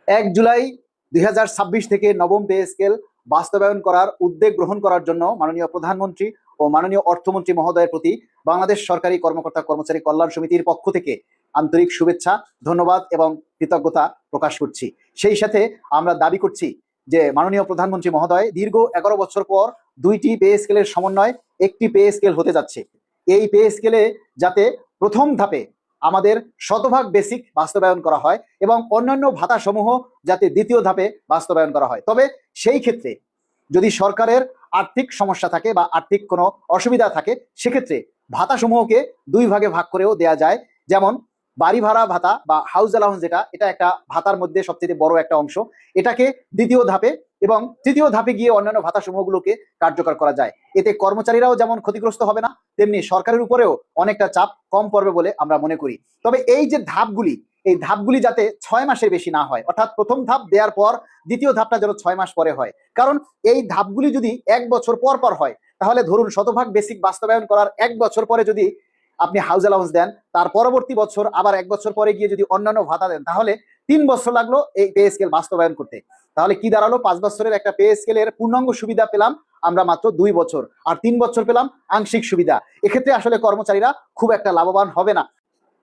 1 জুলাই 2026 থেকে নবম pay scale বাস্তবায়ন করার উদ্যোগ গ্রহণ করার জন্য মাননীয় প্রধানমন্ত্রী ও মাননীয় অর্থমন্ত্রী মহোদয়ের প্রতি বাংলাদেশ সরকারি কর্মকর্তা কর্মচারী কল্যাণ সমিতির পক্ষ থেকে আন্তরিক শুভেচ্ছা, ধন্যবাদ এবং কৃতজ্ঞতা প্রকাশ করছি। সেই সাথে আমরা দাবি করছি যে মাননীয় প্রধানমন্ত্রী মহোদয় দীর্ঘ 11 বছর পর 2টি পে স্কেলের সমন্বয় একটি পে স্কেল হতে যাচ্ছে। এই পে স্কেলে যাতে প্রথম ধাপে আমাদের শতভাগ বেসিক বাস্তবায়ন করা হয় এবং অন্যান্য ভাতা সমূহ যাতে দ্বিতীয় ধাপে বাস্তবায়ন করা হয়। তবে সেই ক্ষেত্রে যদি সরকারের আর্থিক সমস্যা থাকে বা আর্থিক কোনো অসুবিধা থাকে, সেক্ষেত্রে ভাতা সমূহকে 2 ভাগে ভাগ করেও দেয়া যায়। যেমন বাড়ি ভাড়া ভাতা বা হাউস অ্যালাউন্স, এটা একটা ভাতার মধ্যে সবচেয়ে বড় একটা অংশ, এটাকে দ্বিতীয় ধাপে এবং তৃতীয় ধাপে গিয়ে অন্যান্য ভাতা সমূহগুলোকে কার্যকর করা যায়। এতে কর্মচারীরাও যেমন ক্ষতিগ্রস্ত হবে না, তেমনি সরকারের উপরেও অনেকটা চাপ কম পড়বে বলে আমরা মনে করি। তবে এই যে ধাপগুলি, এই ধাপগুলি যাতে 6 মাসের বেশি না হয়, অর্থাৎ প্রথম ধাপ দেওয়ার পর দ্বিতীয় ধাপটা যেন 6 মাস পরে হয়। কারণ এই ধাপগুলি যদি 1 বছর পর পর হয়, তাহলে ধরুন শতভাগ বেসিক বাস্তবায়ন করার 1 বছর পরে যদি আপনি হাউস অ্যালাউন্স দেন, তার পরবর্তী বছর আবার 1 বছর পরে গিয়ে যদি অন্যান্য ভাতা দেন, তাহলে 3 বছর লাগলো এই পে স্কেল বাস্তবায়ন করতে। তাহলে কি দাঁড়ালো? 5 বছরের একটা পে স্কেলের পূর্ণাঙ্গ সুবিধা পেলাম আমরা মাত্র 2 বছর, আর 3 বছর পেলাম আংশিক সুবিধা। এক্ষেত্রে আসলে কর্মচারীরা খুব একটা লাভবান হবে না।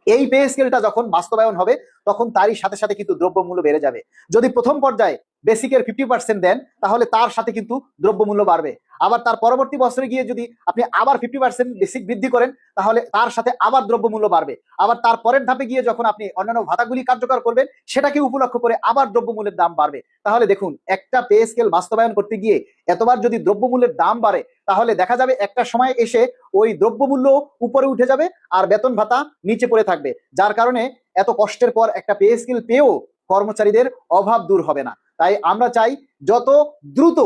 এই পে স্কেলটা যখন বাস্তবায়ন হবে, তখন তারই সাথে সাথে কিন্তু দ্রব্যমূল্য বেড়ে যাবে। যদি প্রথম পর্যায়ে বেসিকের 50% দেন, তাহলে তার সাথে কিন্তু দ্রব্যমূল্য বাড়বে। আবার তার পরবর্তী বছরে গিয়ে যদি আপনি আবার 50% বেসিক বৃদ্ধি করেন, তাহলে তার সাথে আবার দ্রব্যমূল্য বাড়বে। আবার তার পরের ধাপে গিয়ে যখন আপনি অন্যান্য ভাতাগুলি কার্যকর করবেন, সেটাকে উপলক্ষ করে আবার দ্রব্যমূল্যের দাম বাড়বে। তাহলে দেখুন, একটা পে স্কেল বাস্তবায়ন করতে গিয়ে এতবার যদি দ্রব্যমূল্যের দাম বাড়ে, তাহলে দেখা যাবে একটা সময় এসে ওই দ্রব্যমূল্য উপরে উঠে যাবে আর বেতন ভাতা নিচে পড়ে থাকবে। যার কারণে এত কষ্টের পর একটা পে স্কেল পেয়েও কর্মচারীদের অভাব দূর হবে না। তাই আমরা চাই যত দ্রুত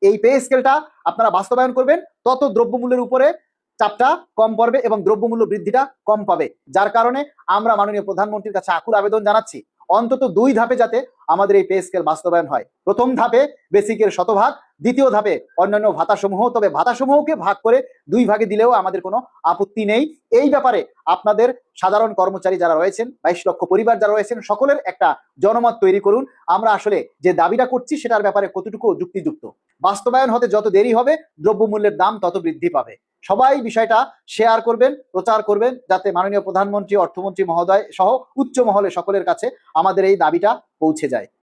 এই পে স্কেলটা আপনারা বাস্তবায়ন করবেন, তত দ্রব্যমূল্যের উপরে চাপটা কম পড়বে এবং দ্রব্যমূল্য বৃদ্ধিটা কম পাবে। যার কারণে আমরা মাননীয় প্রধানমন্ত্রীর কাছে আকুল আবেদন জানাচ্ছি, অন্তত 2 ধাপে যাতে আমাদের এই পে স্কেল বাস্তবায়ন হয়। প্রথম ধাপে বেসিকের শতভাগ, দ্বিতীয় ধাপে অন্যান্য ভাতা সমূহ। তবে ভাতা সমূহকে ভাগ করে 2 ভাগে দিলেও আমাদের কোনো আপত্তি নেই। এই ব্যাপারে আপনাদের সাধারণ কর্মচারী যারা রয়েছেন, 22 লক্ষ পরিবার যারা রয়েছেন, সকলের একটা জনমত তৈরি করুন। আমরা আসলে যে দাবিটা করছি সেটার ব্যাপারে কতটুকু যুক্তিযুক্ত। বাস্তবায়ন হতে যত দেরি হবে, দ্রব্যমূল্যের দাম তত বৃদ্ধি পাবে। সবাই বিষয়টা শেয়ার করবেন, প্রচার করবেন, যাতে মাননীয় প্রধানমন্ত্রী, অর্থমন্ত্রী মহোদয় সহ উচ্চ মহলে সকলের কাছে আমাদের এই দাবিটা পৌঁছে যায়।